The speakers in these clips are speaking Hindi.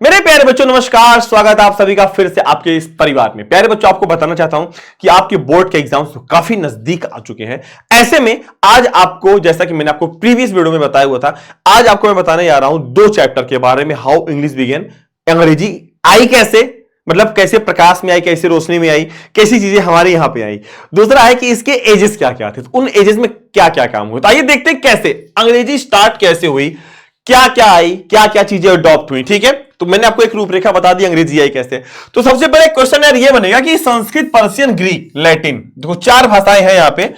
मेरे प्यारे बच्चों नमस्कार, स्वागत है आप सभी का फिर से आपके इस परिवार में। प्यारे बच्चों, आपको बताना चाहता हूं कि आपके बोर्ड के एग्जाम्स काफी नजदीक आ चुके हैं। ऐसे में आज आपको, जैसा कि मैंने आपको प्रीवियस वीडियो में बताया हुआ था, आज आपको मैं बताने जा रहा हूं दो चैप्टर के बारे में। हाउ इंग्लिश बिगेन, अंग्रेजी आई कैसे, मतलब कैसे प्रकाश में आई, कैसे रोशनी में आई, कैसी चीजें हमारे यहां पे आई। दूसरा है कि इसके एजेस क्या क्या थे, तो उन एजेस में क्या क्या काम हुए। तो आइए देखते हैं कैसे अंग्रेजी स्टार्ट कैसे हुई, क्या क्या आई, क्या क्या चीजें अडॉप्ट हुई। ठीक है, तो मैंने आपको एक रूपरेखा बता दी अंग्रेजी आई कैसे। तो सबसे पहले क्वेश्चन यार ये बनेगा कि संस्कृत, पर्शियन, ग्रीक, लैटिन, देखो चार भाषाएं हैं यहां पे।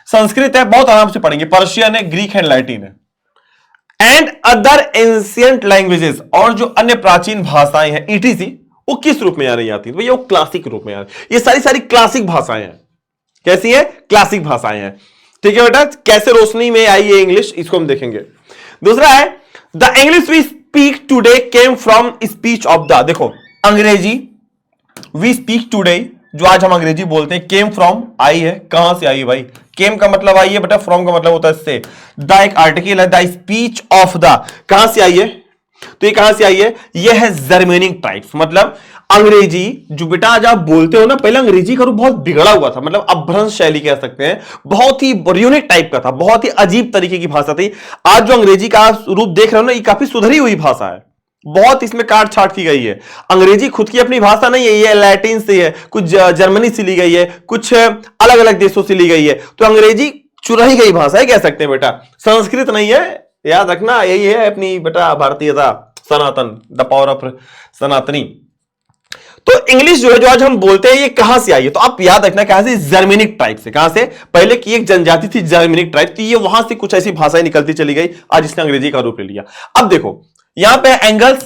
संस्कृत है, बहुत आराम से पढ़ेंगे, पर्शियन है, ग्रीक है, लैटिन है, एंड अदर एंशिएंट लैंग्वेजेस, और जो अन्य प्राचीन भाषाएं हैं ईटीसी, वो किस रूप में आ रही आती है? भैया वो क्लासिक रूप में आ रही। ये सारी सारी क्लासिक भाषाएं हैं। कैसी है? क्लासिक भाषाएं हैं। ठीक है बेटा, कैसे रोशनी में आई ये इंग्लिश, इसको हम देखेंगे। दूसरा है the English we speak today came from speech of the, देखो अंग्रेजी वी स्पीक टूडे, जो आज हम अंग्रेजी बोलते हैं, केम फ्रॉम आई है। कहां से आई है भाई? केम का मतलब आई है बेटा, फ्रॉम का मतलब होता है से। द एक आर्टिकल है, द स्पीच ऑफ द, कहां से आई है? तो ये कहां से आई है? ये है जर्मनिक टाइप्स, मतलब अंग्रेजी जो बेटा आज आप बोलते हो ना, पहले अंग्रेजी का रूप बहुत बिगड़ा हुआ था, मतलब अपभ्रंश शैली कह सकते हैं, बहुत ही यूनिक टाइप का था, बहुत ही अजीब तरीके की भाषा थी। आज जो अंग्रेजी का रूप देख रहे हो ना, ये काफी सुधरी हुई भाषा है, बहुत इसमें काट छाट की गई है। अंग्रेजी खुद की अपनी भाषा नहीं है, ये लैटिन से है, कुछ जर्मनी से ली गई है, कुछ अलग अलग देशों से ली गई है। तो अंग्रेजी चुराई गई भाषा है कह सकते हैं बेटा, संस्कृत नहीं है, याद रखना। यही है अपनी बेटा भारतीयता, सनातन, द पावर ऑफ सनातनी। तो इंग्लिश जो है, जो आज हम बोलते हैं, ये कहां से आई है? तो आप याद रखना कहां से? जर्मनिक ट्राइब से। कहां से? पहले की एक जनजाति थी जर्मनिक ट्राइब, तो ये वहां से कुछ ऐसी भाषाएं निकलती चली गई, आज इसने अंग्रेजी का रूप ले लिया। अब देखो यहां पे एंगल्स,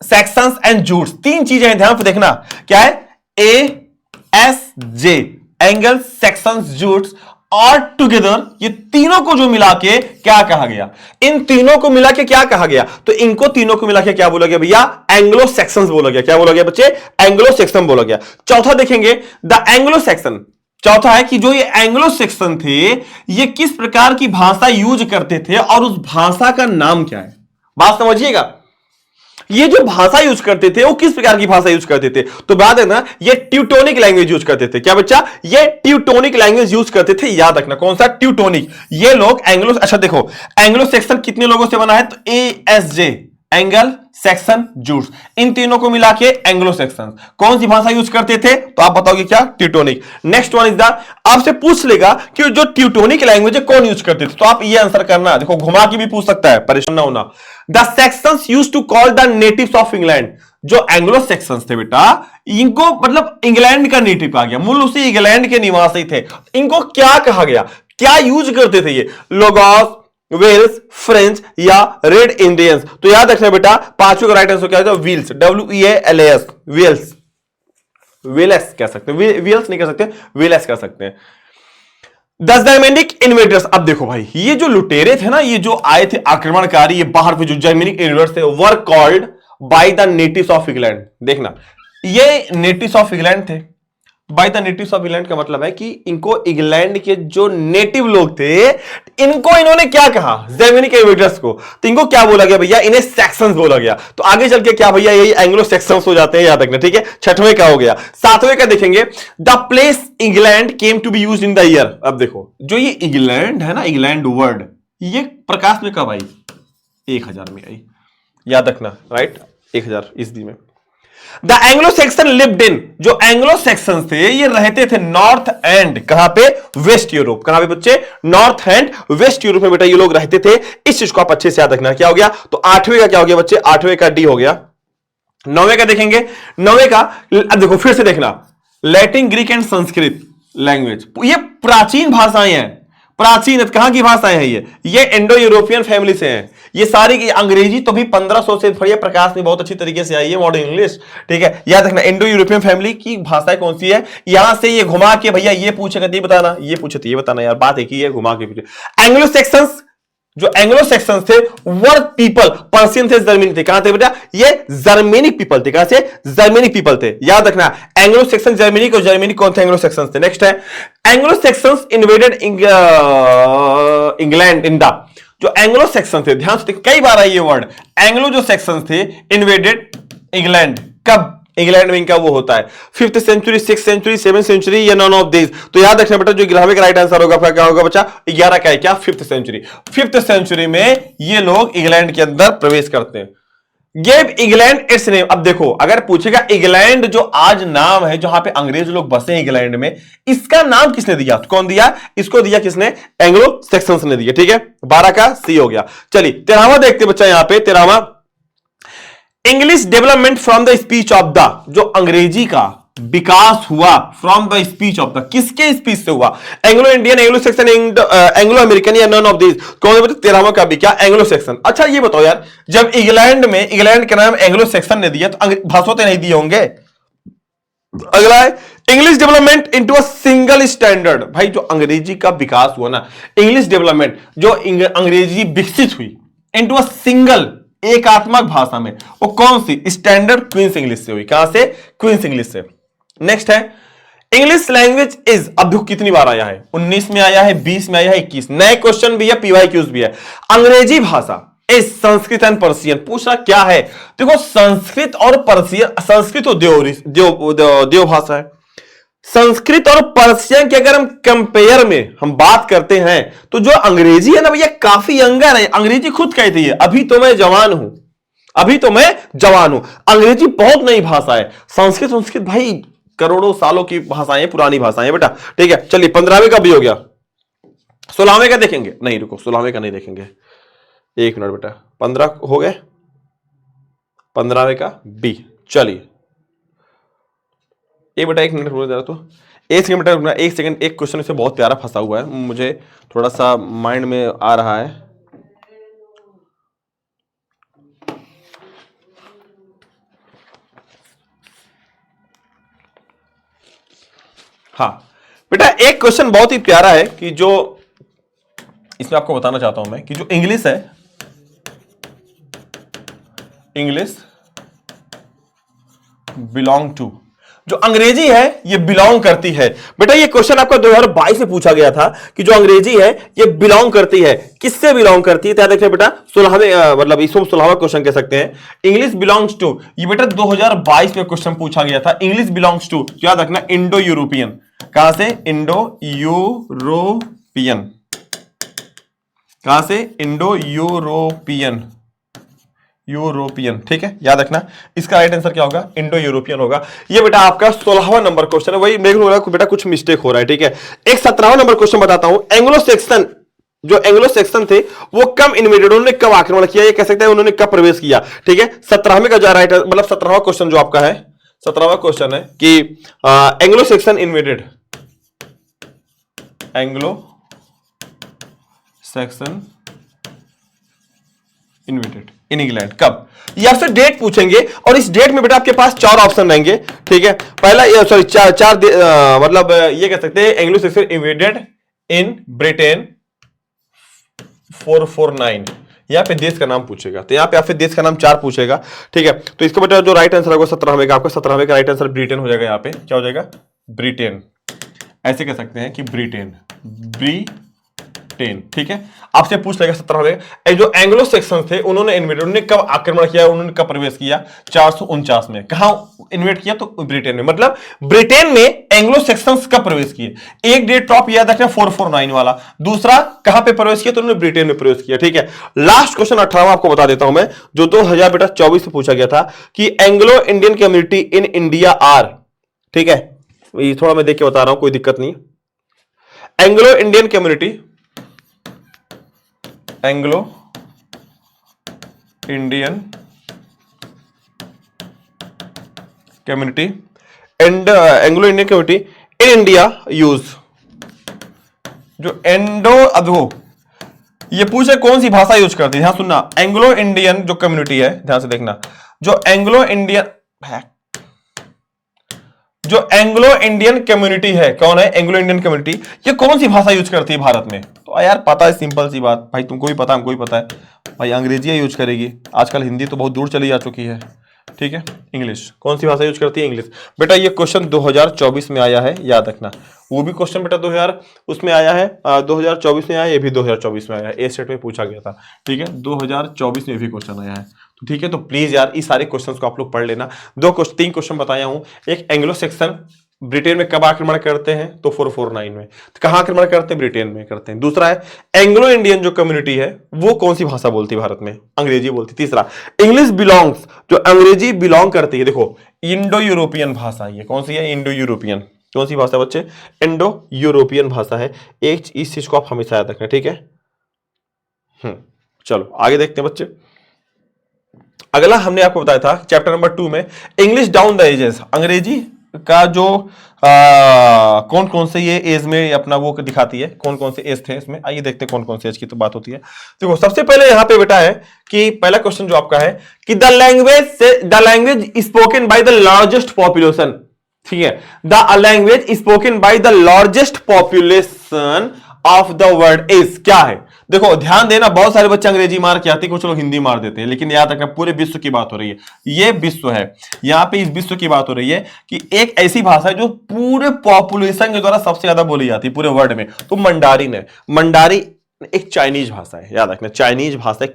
सेक्शंस एंड जूट्स, तीन चीजें हैं, ध्यान से देखना। क्या है? ए एस जे, एंगल्स, सेक्शंस, जूट्स, और टुगेदर, ये तीनों को जो मिला के क्या कहा गया? इन तीनों को मिला के क्या कहा गया? तो इनको तीनों को मिला के क्या बोला गया भैया? एंग्लो सेक्शंस बोला गया। क्या बोला गया बच्चे? एंग्लो सेक्शन बोला गया। चौथा देखेंगे, द एंग्लो सेक्शन। चौथा है कि जो ये एंग्लो सेक्शन थे, ये किस प्रकार की भाषा यूज करते थे और उस भाषा का नाम क्या है? बात समझिएगा, ये जो भाषा यूज करते थे वो किस प्रकार की भाषा यूज करते थे? तो बात है ना, ये ट्यूटोनिक लैंग्वेज यूज करते थे। क्या बच्चा? ये ट्यूटोनिक लैंग्वेज यूज करते थे, याद रखना। कौन सा? ट्यूटोनिक। ये लोग एंग्लो, अच्छा देखो एंग्लो सेक्शन कितने लोगों से बना है? तो A S J, Angle, Saxon, Jutes, इन तीनों को मिला के एंग्लो सेक्शन। कौन सी भाषा यूज करते थे? तो आप बताओगे क्या? Teutonic. Next one is the, आपसे पूछ लेगा कि जो ट्यूटोनिक लैंग्वेज है कौन यूज करते थे, तो आप ये आंसर करना। देखो घुमा के भी पूछ सकता है, परेशान ना होना। The Saxons used to call the natives of England, जो एंग्लो सेक्शंस थे बेटा, इनको मतलब इंग्लैंड का नेटिव आ गया, मूल उसी इंग्लैंड के निवासी थे। इनको क्या कहा गया? क्या यूज करते थे ये? लोगोस, वेल्स, फ्रेंच या रेड इंडियंस। तो याद रखना बेटा, पांचवें का राइट आंसर क्या है? व्हील्स, WEALS, व्हील्स, वेल्स कह सकते हैं, व्हील्स नहीं कह सकते, वेल्स कह सकते हैं। द जर्मेनिक इन्वेडर्स, अब देखो भाई, ये जो लुटेरे थे ना, ये जो आए थे आक्रमणकारी, ये बाहर पे जो जर्मेनिक इन्वेडर्स थे, were called by the natives of England. देखना, ये नेटिव्स ऑफ इंग्लैंड थे। By the natives of England का मतलब है कि इनको इंग्लैंड के जो नेटिव लोग थे, इनको इन्होंने क्या कहा? जर्मनिक इन्वेडर्स को। तो इनको क्या बोला गया भैया? इन्हें सेक्शंस बोला गया। तो आगे चल के क्या भैया? यही एंग्लो सेक्शंस हो जाते हैं, याद रखना। ठीक है, छठवें का हो गया। सातवें का देखेंगे, the place England came to be used in the year. अब देखो, जो ये इंग्लैंड है ना, इंग्लैंड वर्ड, ये प्रकाश में कब आई? 1000 में आई, याद रखना, राइट, 1000 ईस्वी में। The Anglo Saxon lived in, जो एंग्लो सेक्शन थे ये रहते थे नॉर्थ एंड, कहां पे? West Europe. कहां पे बच्चे? नॉर्थ एंड वेस्ट यूरोप में बेटा ये लोग रहते थे। इस चीज को आप अच्छे से याद रखना। क्या हो गया? तो आठवें का क्या हो गया बच्चे? आठवें का डी हो गया। नौवें का देखेंगे, नौवें का, अब देखो फिर से देखना, Latin, Greek and Sanskrit language, ये प्राचीन भाषाएं हैं। प्राचीन कहां की भाषाएं हैं? ये इंडो यूरोपियन फैमिली से हैं। ये सारी की अंग्रेजी तो भी 1500 से पढ़िए, प्रकाश में बहुत अच्छी तरीके से आई है, मॉडर्न इंग्लिश। ठीक है, याद रखना, इंडो यूरोपियन फैमिली की भाषाएं कौन सी है? यहां से ये घुमा के भैया ये पूछेगा तो ये बताना, ये पूछे तो ये बताना, यार बात एक ही है, घुमा के पूछे। एंग्लो सेक्शंस, जो एंग्लो सेक्शंस थे, वर पीपल, पर्शियन थे, जर्मनी थे। कहां थे बेटा? ये जर्मेनिक पीपल थे। कहां से? जर्मेनिक पीपल थे, याद रखना। एंग्लो सेक्शन जर्मेनिक, और जर्मेनिक कौन थे? एंग्लो सेक्शंस थे। नेक्स्ट है, Anglo Saxons invaded England in the, जो एंग्लो सेक्शन थे, ध्यान से कई बार आई ये वर्ड, एंग्लो जो सेक्शन थे, इन्वेडेड इंग्लैंड। कब? इंग्लैंड में इनका वो होता है 5th century, 6th century, 7th century या नॉन ऑफ दिस। तो याद रखना बेटा, जो 11वें का राइट आंसर होगा आपका क्या होगा बच्चा? 11 का है क्या? 5th century. 5th सेंचुरी में ये लोग इंग्लैंड के अंदर प्रवेश करते हैं। Gave England it's name. अब देखो, अगर पूछेगा इंग्लैंड जो आज नाम है, जहां पे अंग्रेज लोग बसे हैं इंग्लैंड में, इसका नाम किसने दिया? कौन दिया इसको? दिया किसने? एंग्लो सेक्सन्स ने दिया। ठीक है, 12 का सी हो गया। चलिए 13वां देखते बच्चा, यहां पे 13वां, English development from the speech of the, जो अंग्रेजी का विकास हुआ from the speech of the, किसके स्पीच से हुआ? Anglo Indian, Anglo Saxon, Anglo American या नन ऑफ दिस। कौन है? 13वां का भी क्या? Anglo Saxon. अच्छा ये बताओ यार, जब इंग्लैंड में इंग्लैंड का नाम एंग्लो सेक्शन ने दिया तो भाषा तो नहीं दिए होंगे। अगला है English development into a single standard. भाई जो अंग्रेजी का विकास हुआ ना, इंग्लिश डेवलपमेंट, जो अंग्रेजी विकसित हुई इनटू अ सिंगल, एकात्मक भाषा में, वो कौन सी? स्टैंडर्ड क्वींस इंग्लिश से हुई। कहां से? क्वींस इंग्लिश से। नेक्स्ट है इंग्लिश लैंग्वेज इज, अब कितनी बार आया है? 19 में आया है, 20 में आया है, 21। नए क्वेश्चन भी है, पीवाईक्यूज भी है। अंग्रेजी भाषा इज संस्कृत एंड पर्शियन। पूछना क्या है? देखो संस्कृत और पर्शियन, संस्कृत तो देव भाषा है। संस्कृत और पर्शियन के अगर हम कंपेयर में हम बात करते हैं तो जो अंग्रेजी है ना भैया, काफी यंगर है। अंग्रेजी खुद कहती है अभी तो मैं जवान हूं, अभी तो मैं जवान हूं। अंग्रेजी बहुत नई भाषा है। संस्कृत भाई करोड़ों सालों की भाषाएं, पुरानी भाषाएं बेटा। ठीक है, चलिए 15वें का भी हो गया। 16वें का देखेंगे? नहीं रुको, 16वें का नहीं देखेंगे, एक मिनट बेटा। 15 हो गए, 15वें का बी। चलिए एक बेटा, एक मिनट रुक जा, तो एक सेकंड बेटा रुकना, एक सेकंड। एक क्वेश्चन इससे बहुत प्यारा फंसा हुआ है, मुझे थोड़ा सा माइंड में आ रहा है। हाँ बेटा, एक क्वेश्चन बहुत ही प्यारा है कि जो इसमें आपको बताना चाहता हूं मैं कि जो इंग्लिश है, इंग्लिश बिलोंग टू, जो अंग्रेजी है ये बिलोंग करती है। बेटा ये क्वेश्चन आपका 2022 में पूछा गया था कि जो अंग्रेजी है ये बिलोंग करती है, किससे बिलोंग करती है? तो देखिए बेटा 16वें, मतलब इसको 16वां क्वेश्चन कह सकते हैं। इंग्लिश बिलोंग्स टू, ये बेटा 2022 में क्वेश्चन पूछा गया था। इंग्लिश बिलोंग्स टू, याद रखना, इंडो यूरोपियन। कहां से? Indo European. कहां से? Indo European, European. ठीक है, याद रखना। इसका राइट आंसर क्या होगा? इंडो यूरोपियन होगा। ये बेटा आपका 16वां नंबर क्वेश्चन है। वही मेरे को लगा बेटा कुछ मिस्टेक हो रहा है। ठीक है, एक 17वां नंबर क्वेश्चन बताता हूं। एंग्लो सेक्शन, जो एंग्लो सेक्शन थे वो कब इन्वेडेड, उन्होंने कब आक्रमण किया, ये कह सकते हैं उन्होंने कब प्रवेश किया। ठीक है, 17वें का जो राइट, मतलब 17वां क्वेश्चन जो आपका है, 17वां क्वेश्चन है कि Anglo Saxon invaded, Anglo Saxon invaded in England कब? ये आपसे डेट पूछेंगे और इस डेट में बेटा आपके पास 4 ऑप्शन रहेंगे। ठीक है, पहला सॉरी चार मतलब ये कह सकते हैं Anglo Saxon invaded in Britain 449। यहां पे देश का नाम पूछेगा, तो यहां पे आपसे देश का नाम 4 पूछेगा। ठीक है, तो इसका बेटा जो राइट आंसर होगा 17वें का, आपका 17वें का राइट आंसर ब्रिटेन हो जाएगा। यहां पे क्या हो जाएगा? ब्रिटेन। ऐसे कह सकते हैं कि ब्रिटेन, ब्रिटेन। ठीक है, आपसे पूछ लेगा 17वें, जो एंग्लो सेक्शन थे उन्होंने इन्वेड, उन्होंने कब आक्रमण किया, उन्होंने कब प्रवेश किया? 449 में। कहां इन्वेड किया? तो ब्रिटेन में। मतलब ब्रिटेन में एंग्लो सेक्शंस कब प्रवेश किए? एक डेट टॉप याद रखना 449 वाला। दूसरा कहां पे प्रवेश किया? तो उन्होंने ब्रिटेन में प्रवेश किया। ठीक है, लास्ट क्वेश्चन 18वां आपको बता देता हूं मैं, जो 2024 में पूछा गया था कि Anglo Indian community in India are. ठीक है, ये थोड़ा मैं देख के बता रहा हूं, कोई दिक्कत नहीं। Anglo Indian community, Anglo Indian community and Anglo Indian community in India use, जो एंडो, अब ये पूछे कौन सी भाषा यूज करती है। ध्यान सुनना, एंग्लो इंडियन जो कम्युनिटी है, ध्यान से देखना, जो एंग्लो इंडियन कम्युनिटी है, कौन है? एंग्लो इंडियन कम्युनिटी, ये कौन सी भाषा यूज करती है भारत में? तो यार पता है, सिंपल सी बात भाई, तुमको भी पता, हमको भी पता है भाई, अंग्रेजी यूज करेगी। आजकल हिंदी तो बहुत दूर चली जा चुकी है। ठीक है। इंग्लिश कौन सी भाषा यूज करती है? इंग्लिश। बेटा ये क्वेश्चन 2024 में आया है, याद रखना। वो भी क्वेश्चन बेटा 2000 उसमें आया है, 2024 में आया, ये भी 2024 में आया है, ए सेट में पूछा गया था, ठीक है। 2024 में भी क्वेश्चन आया है, तो ठीक है। तो प्लीज यार इस सारे क्वेश्चंस को आप लोग पढ़ लेना। 3 क्वेश्चन बताया हूं। एक एंग्लो सेक्शन ब्रिटेन में कब आक्रमण करते हैं? तो 449 में। तो कहां आक्रमण करते हैं? ब्रिटेन में करते हैं। दूसरा है एंग्लो इंडियन जो कम्युनिटी है वो कौन सी भाषा बोलती है भारत में? अंग्रेजी बोलती। तीसरा इंग्लिश बिलोंग्स, जो अंग्रेजी बिलोंग करती है, देखो इंडो यूरोपियन भाषा, ये कौन सी है? Indo European. कौन सी भाषा बच्चे? इंडो यूरोपियन भाषा है। एक इस चीज को आप हमेशा याद रखना, ठीक है। चलो आगे देखते हैं बच्चे। अगला हमने आपको बताया था चैप्टर नंबर 2 में इंग्लिश डाउन द एजेस, अंग्रेजी का जो कौन कौन से ये एज में अपना वो दिखाती है, कौन कौन से एज थे इसमें। आइए देखते हैं कौन कौन से एज की तो बात होती है। देखो सबसे पहले यहां पे बेटा है कि पहला क्वेश्चन जो आपका है कि the language spoken by the largest population, ठीक है। The language spoken by the largest population of the world is, क्या है? देखो ध्यान देना, बहुत सारे बच्चे अंग्रेजी मार के आते हैं, कुछ लोग हिंदी मार देते हैं, लेकिन याद रखना पूरे विश्व की बात हो रही है। ये विश्व है, यहां पे इस विश्व की बात हो रही है कि एक ऐसी भाषा है जो पूरे पॉपुलेशन के द्वारा सबसे ज्यादा बोली जाती है पूरे वर्ल्ड में, तो मंडारिन है। मंडारिन एक चाइनीज भाषा है, याद रखना चाइनीज भाषा।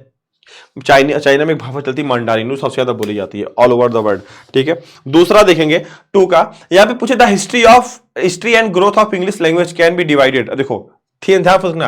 चाइना में एक भाषा चलती है मंडारिन, सबसे ज्यादा बोली जाती है ऑल ओवर द वर्ल्ड, ठीक है। दूसरा देखेंगे 2 का, यहां पे पूछे the history and growth of English language can be divided. देखो ध्यान रखना,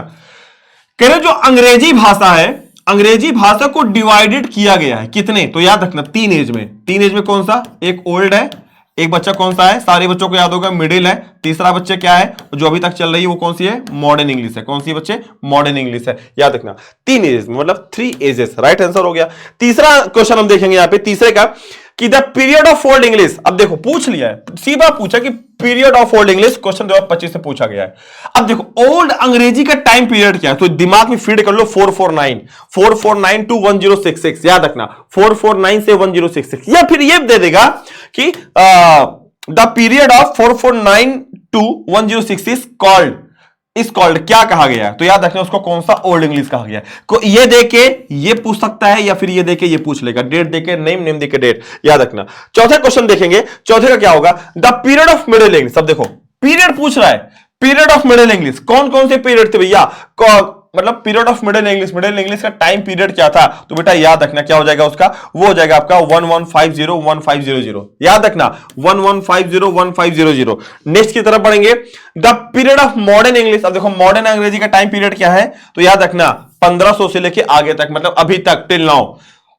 कह रहे जो अंग्रेजी भाषा है, अंग्रेजी भाषा को डिवाइडेड किया गया है कितने? तो याद रखना 3 एज में। 3 एज में कौन सा? एक ओल्ड है, एक बच्चा कौन सा है? सारे बच्चों को याद होगा मिडिल है। तीसरा बच्चे क्या है जो अभी तक चल रही है वो कौन सी है? मॉडर्न इंग्लिश है। कौन सी बच्चे? मॉडर्न इंग्लिश है, याद रखना 3 एज में, मतलब 3 एजेस, राइट आंसर हो गया। तीसरा क्वेश्चन हम देखेंगे यहां पे, तीसरे का कि the period of old English. अब देखो पूछ लिया है, सीधा पूछा कि period of old English, question 2025 से पूछा गया है। अब देखो ओल्ड अंग्रेजी का टाइम पीरियड क्या है, तो दिमाग में फीड कर लो 449 टू 1066, याद रखना 449 से 1066, या फिर ये दे देगा कि the period of 449 to 1066 called, इस कॉल्ड क्या कहा गया है? तो याद रखना उसको कौन सा? ओल्ड इंग्लिश कहा गया है। ये देके ये पूछ सकता है, या फिर ये देके ये पूछ लेगा, डेट देके नेम देके डेट, याद रखना। चौथा क्वेश्चन देखेंगे, चौथे का क्या होगा? The period of middle English. अब देखो पीरियड पूछ रहा है, पीरियड ऑफ मिडिल इंग्लिश कौन कौन से पीरियड थे भैया? मतलब पीरियड ऑफ मिडिल इंग्लिश का टाइम पीरियड क्या था? तो बेटा याद रखना क्या हो जाएगा उसका? वो हो जाएगा आपका 1150-1500, याद रखना 1150-1500। नेक्स्ट की तरफ बढ़ेंगे, the period of modern English. अब देखो मॉडर्न अंग्रेजी का टाइम पीरियड क्या है? तो याद रखना 1500 से लेके आगे तक, मतलब अभी तक, टिल नाउ,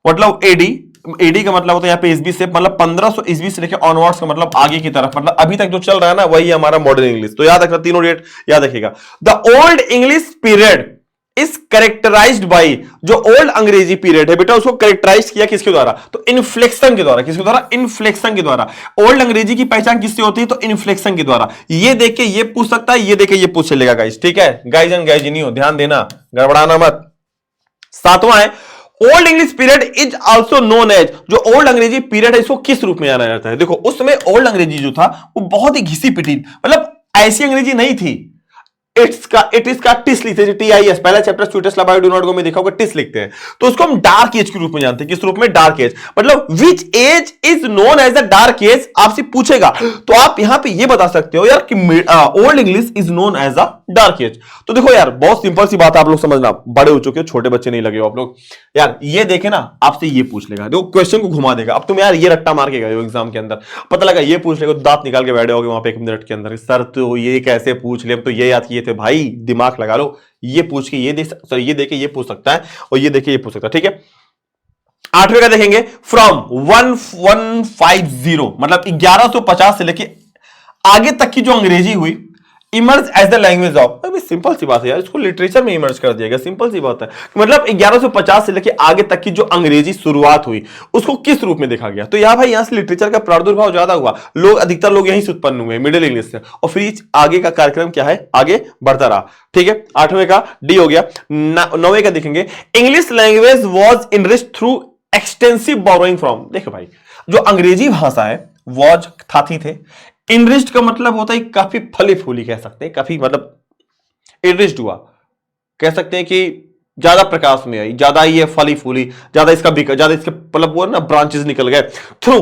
मतलब एडी का मतलब होता है यहाँ पे ईस्वी से, मतलब 1500 ईस्वी से लेके ऑनवर्ड्स का मतलब आगे की तरफ, मतलब अभी तक जो चल रहा है ना वही हमारा मॉडर्न इंग्लिश। तो याद रखना तीनों डेट याद रखिएगा। The old English period is characterized by, जो ओल्ड अंग्रेजी पीरियड है बेटा उसको कैरेक्टराइज किया किसके द्वारा? तो इन्फ्लेक्शन के द्वारा। किसके द्वारा? इन्फ्लेक्शन के द्वारा। ओल्ड अंग्रेजी की पहचान किससे होती है? तो इन्फ्लेक्शन के द्वारा। ये देख के ये पूछ सकता है, ये देख के ये पूछ चलेगा गाइस, ठीक है। गाइज एंड गाइजिनियो ध्यान देना, गड़बड़ाना मत। 7वां है old English period is also known as, जो ओल्ड अंग्रेजी पीरियड है इसको किस रूप में जाना जाता है? देखो उस समय ओल्ड अंग्रेजी जो था वो बहुत ही घिसी पिटी, मतलब ऐसी अंग्रेजी नहीं थी। इट इज का टिस लिखते हैं, TIS, पहला chapter sweetest love I do not go में देखा होगा, टिस लिखते हैं। तो उसको हम डार्क एज के रूप में जानते हैं। किस रूप में? Dark age. मतलब which age is known as the dark age, आपसे पूछेगा तो आप यहां पे ये बता सकते हो यार कि old English is known as a dark age. तो देखो यार बहुत सिंपल सी बात, आप लोग समझना, बड़े हो चुके हो, छोटे बच्चे नहीं लगे हो आप लोग। यार ये देखे ना, आपसे ये पूछ लेगा, देखो क्वेश्चन को घुमा देगा। अब तुम यार ये रट्टा मार के गए हो एग्जाम के अंदर, पता लगा ये पूछ लेगा, दांत निकाल के बैठे होगे वहां पे 1 मिनट के अंदर, सर तो ये कैसे पूछ ले, तो ये याद किए थे भाई, दिमाग लगा लो। ये पूछ के ये देके ये पूछ सकता है, और ये देके ये पूछ सकता है, ठीक है। 8वें का देखेंगे, फ्रॉम 1150, मतलब 1150 से लेके आगे तक की जो अंग्रेजी हुई, emerge as the language of, अभी सिंपल सी बात है यार, इसको लिटरेचर में इमर्ज कर दिया गया, सिंपल सी बात है। मतलब 1150 से लेके आगे तक की जो अंग्रेजी शुरुआत हुई उसको किस रूप में देखा गया? तो यहां भाई यहां से लिटरेचर का प्रादुर्भाव ज्यादा हुआ, लोग अधिकतर लोग यहीं से उत्पन्न हुए मिडिल इंग्लिश से, और फिर आगे का कार्यक्रम क्या है, आगे बढ़ता रहा, ठीक है। 8वें का डी हो गया। 9वें का देखेंगे, English language was enriched through extensive borrowing from. देखो भाई जो अंग्रेजी भाषा है वॉज थाती थे, इनरिच्ड का मतलब होता है काफी फली फूली, कह सकते हैं काफी, मतलब इनरिच्ड हुआ, कह सकते हैं कि ज्यादा प्रकाश में आई, ज्यादा ये फली फूली, ज्यादा इसका बिका, ज्यादा इसके मतलब वो ना ब्रांचेस निकल गए थ्रू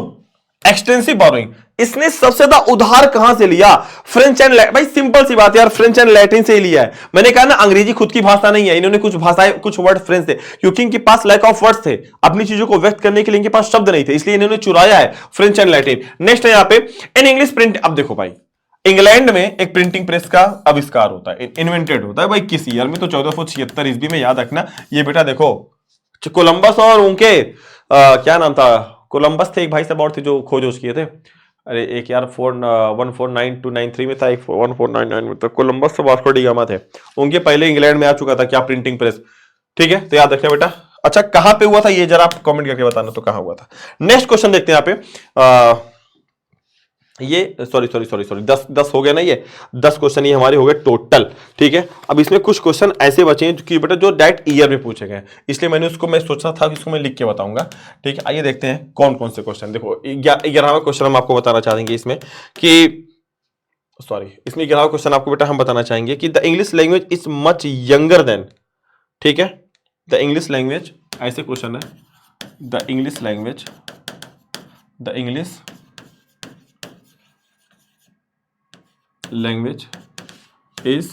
एक्सटेंसिव बोरोइंग। इसने सबसे ज्यादा उधार कहां से लिया? French and Latin. भाई सिंपल सी बात है यार, फ्रेंच एंड लैटिन से ही लिया है। मैंने कहा ना अंग्रेजी खुद की भाषा नहीं है, इन्होंने कुछ भाषाएं, कुछ वर्ड फ्रेंच थे, क्योंकि इनके पास लैक ऑफ वर्ड्स थे, अपनी चीजों को व्यक्त करने के लिए इनके पास शब्द नहीं थे, इसलिए इन्होंने चुराया है फ्रेंच एंड लैटिन। नेक्स्ट है यहां पे इन इंग्लिश प्रिंट। अब देखो भाई, इंग्लैंड में एक प्रिंटिंग प्रेस का आविष्कार होता है, इन्वेंटेड होता है भाई किस ईयर में? तो 1476 ईस्वी में। याद रखना ये बेटा, देखो कोलंबस और उनके क्या नाम था, कोलंबस थे एक भाई साहब और थे जो खोज किए थे। अरे एक यार 149293 में था, एक 1499 में था। कोलंबस और वास्को डी गामा थे, उनके पहले इंग्लैंड में आ चुका था क्या प्रिंटिंग प्रेस। ठीक है, तो याद रखना बेटा। अच्छा कहां पे हुआ था ये जरा आप कमेंट करके बताना तो कहां हुआ था। नेक्स्ट क्वेश्चन देखते हैं यहाँ पे। ये सॉरी 10 हो गया ना, ये 10 क्वेश्चन ये हमारे हो गए टोटल। ठीक है, अब इसमें कुछ क्वेश्चन ऐसे बचे हैं कि बेटा जो डायरेक्ट ईयर में पूछे गए, इसलिए मैं सोचा था कि इसको मैं लिख के बताऊंगा। ठीक है, आइए देखते हैं कौन कौन से क्वेश्चन। देखो 11वां क्वेश्चन हम आपको बताना चाहेंगे इसमें कि इसमें 11वां क्वेश्चन आपको बेटा हम बताना चाहेंगे कि the English language is much younger than. ठीक है, द इंग्लिश लैंग्वेज, ऐसे क्वेश्चन है, the English language is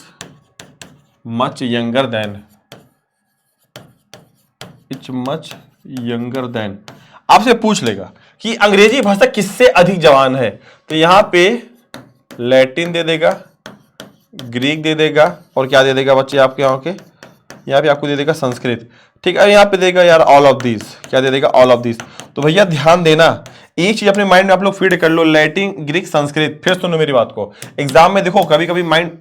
much younger than, आपसे पूछ लेगा कि अंग्रेजी भाषा किससे अधिक जवान है, तो यहां पे लैटिन दे देगा, ग्रीक दे देगा, और क्या दे देगा बच्चे आपके यहाँ पे आपको दे देगा संस्कृत। ठीक है, यहाँ पे देगा यार ऑल ऑफ दिस, क्या दे देगा? All of this. तो भैया ध्यान देना, एक चीज अपने माइंड में आप लोग फीड कर लो, लैटिन, ग्रीक, संस्कृत। फिर सुनो मेरी बात को, एग्जाम में देखो कभी कभी माइंड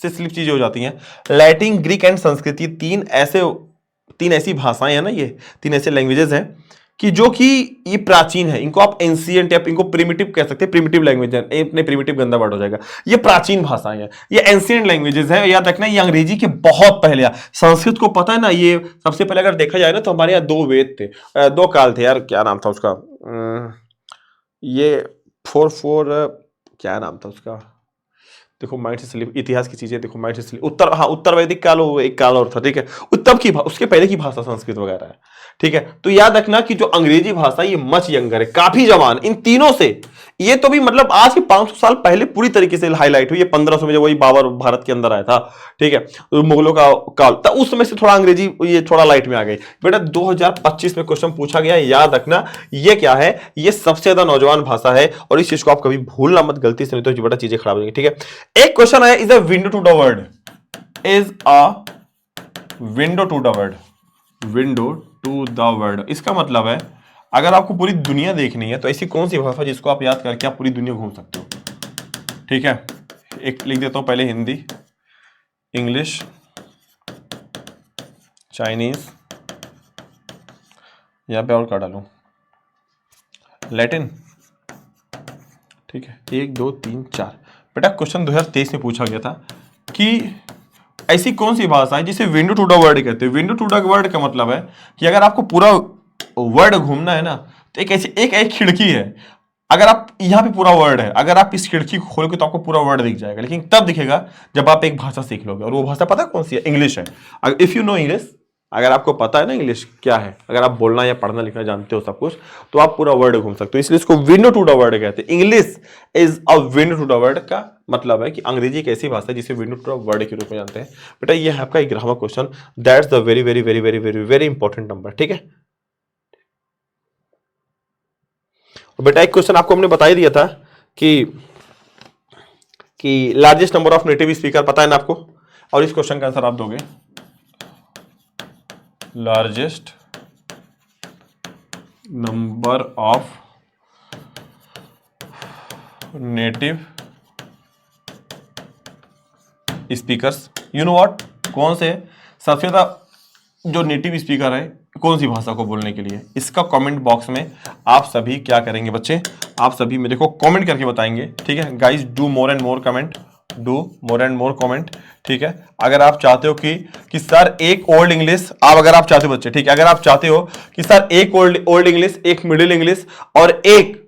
से स्लिप चीजें हो जाती हैं। लैटिन, ग्रीक एंड संस्कृत, ये तीन ऐसी भाषाएं हैं ना, ये 3 ऐसे लैंग्वेजेस हैं कि जो कि ये प्राचीन है। इनको आप एंशिएंट या इनको प्रिमिटिव कह सकते हैं, प्रिमिटिव लैंग्वेज है। अपने प्रिमिटिव गंदा वर्ड हो जाएगा। ये प्राचीन भाषाएं हैं, ये एंशिएंट लैंग्वेजेस है। याद रखना ये अंग्रेजी के बहुत पहले। संस्कृत को पता है ना, ये सबसे पहले अगर देखा जाए ना तो हमारे यहाँ 2 वेद थे, 2 काल थे यार, क्या नाम था उसका, ये 4 क्या नाम था उसका, देखो माइंड से स्लिप, इतिहास की चीजें देखो माइंड से स्लिप। उत्तर वैदिक काल, एक काल और था। ठीक है, तब की उसके पहले की भाषा संस्कृत वगैरह है। ठीक है, तो याद रखना कि जो अंग्रेजी भाषा ये मच यंगर है, काफी जवान इन तीनों से। ये तो भी मतलब आज के 500 साल पहले पूरी तरीके से हाईलाइट हुई है। 1500 में जब वही बाबर भारत के अंदर आया था, ठीक है, तो मुगलों का काल था, उस समय से थोड़ा अंग्रेजी ये थोड़ा लाइट में आ गई। बेटा 2025 में क्वेश्चन पूछा गया, याद रखना ये क्या है, ये सबसे ज्यादा नौजवान भाषा है, और इस चीज को आप कभी भूलना मत, गलती से, नहीं तो बेटा चीजें खराब हो जाएंगी। ठीक है, एक क्वेश्चन है, is a window to the world, is a window to the world, window to the world. इसका मतलब है अगर आपको पूरी दुनिया देखनी है तो ऐसी कौन सी भाषा जिसको आप याद करके आप पूरी दुनिया घूम सकते हो। ठीक है, एक लिख देता हूं पहले, हिंदी, इंग्लिश, चाइनीज, यहां पे और क्या डालूं, लैटिन। ठीक है, 1 2 3 4। बेटा क्वेश्चन 2023 में पूछा गया था कि ऐसी कौन सी भाषा है जिसे विंडो टू द वर्ल्ड कहते हैं। विंडो टू द वर्ल्ड का मतलब है कि अगर आपको पूरा वर्ल्ड घूमना है ना, तो एक खिड़की है। अगर आप यहाँ पे पूरा वर्ल्ड है, अगर आप इस खिड़की को खोलोगे तो आपको पूरा वर्ल्ड दिख जाएगा, लेकिन तब दिखेगा जब आप एक भाषा सीख लोगे, और वो भाषा पता कौन सी है? इंग्लिश है। इफ यू नो इंग्लिश, अगर आपको पता है ना इंग्लिश क्या है, अगर आप बोलना या पढ़ना लिखना जानते हो सब कुछ, तो आप पूरा वर्ल्ड घूम सकते हो। इसलिए इसको विंडो टू द वर्ल्ड कहते हैं। English is a window to the world का मतलब है कि अंग्रेजी एक ऐसी भाषा है जिसे विंडो टू द वर्ल्ड के रूप में जानते हैं। बेटा ये है आपका 11वां question, that's the very very very very very very important number. ठीक है, बेटा एक क्वेश्चन आपको हमने बता ही दिया था कि largest number of native speaker पता है ना आपको, और इस क्वेश्चन का आंसर आप दोगे largest number of native speakers. You know what, कौन से सबसे ज्यादा जो नेटिव स्पीकर है कौन सी भाषा को बोलने के लिए, इसका कमेंट बॉक्स में आप सभी क्या करेंगे बच्चे, आप सभी मेरे को कमेंट करके बताएंगे। ठीक है guys, do more and more comment, do more and more comment. ठीक है, अगर आप चाहते हो कि सर एक ओल्ड इंग्लिश, अगर आप चाहते हो बच्चे, ठीक है, अगर आप चाहते हो कि सर एक ओल्ड इंग्लिश, एक मिडिल इंग्लिश और एक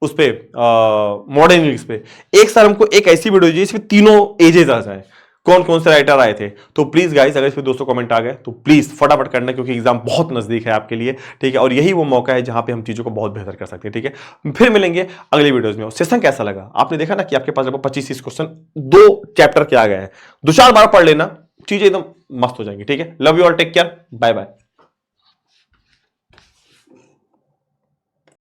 उस पे मॉडर्न इंग्लिश पे, एक सर हमको एक ऐसी वीडियो जिसमें तीनों एजेस आ जाए, कौन कौन से राइटर आए थे। तो प्लीज गाइस, अगर इस पे 200 कमेंट आ गए तो प्लीज फटाफट करना, क्योंकि एग्जाम बहुत नजदीक है आपके लिए, ठीक है। और यही वो मौका है जहां पे हम चीजों को बहुत बेहतर कर सकते हैं, ठीक है। फिर मिलेंगे अगली वीडियोस में। सेशन कैसा लगा आपने देखा ना कि आपके पास लगभग 25-30 क्वेश्चन 2 चैप्टर के आ गए हैं। 2-4 बार पढ़ लेना, चीजें एकदम मस्त हो जाएंगी, ठीक है। Love you all, take care, bye bye.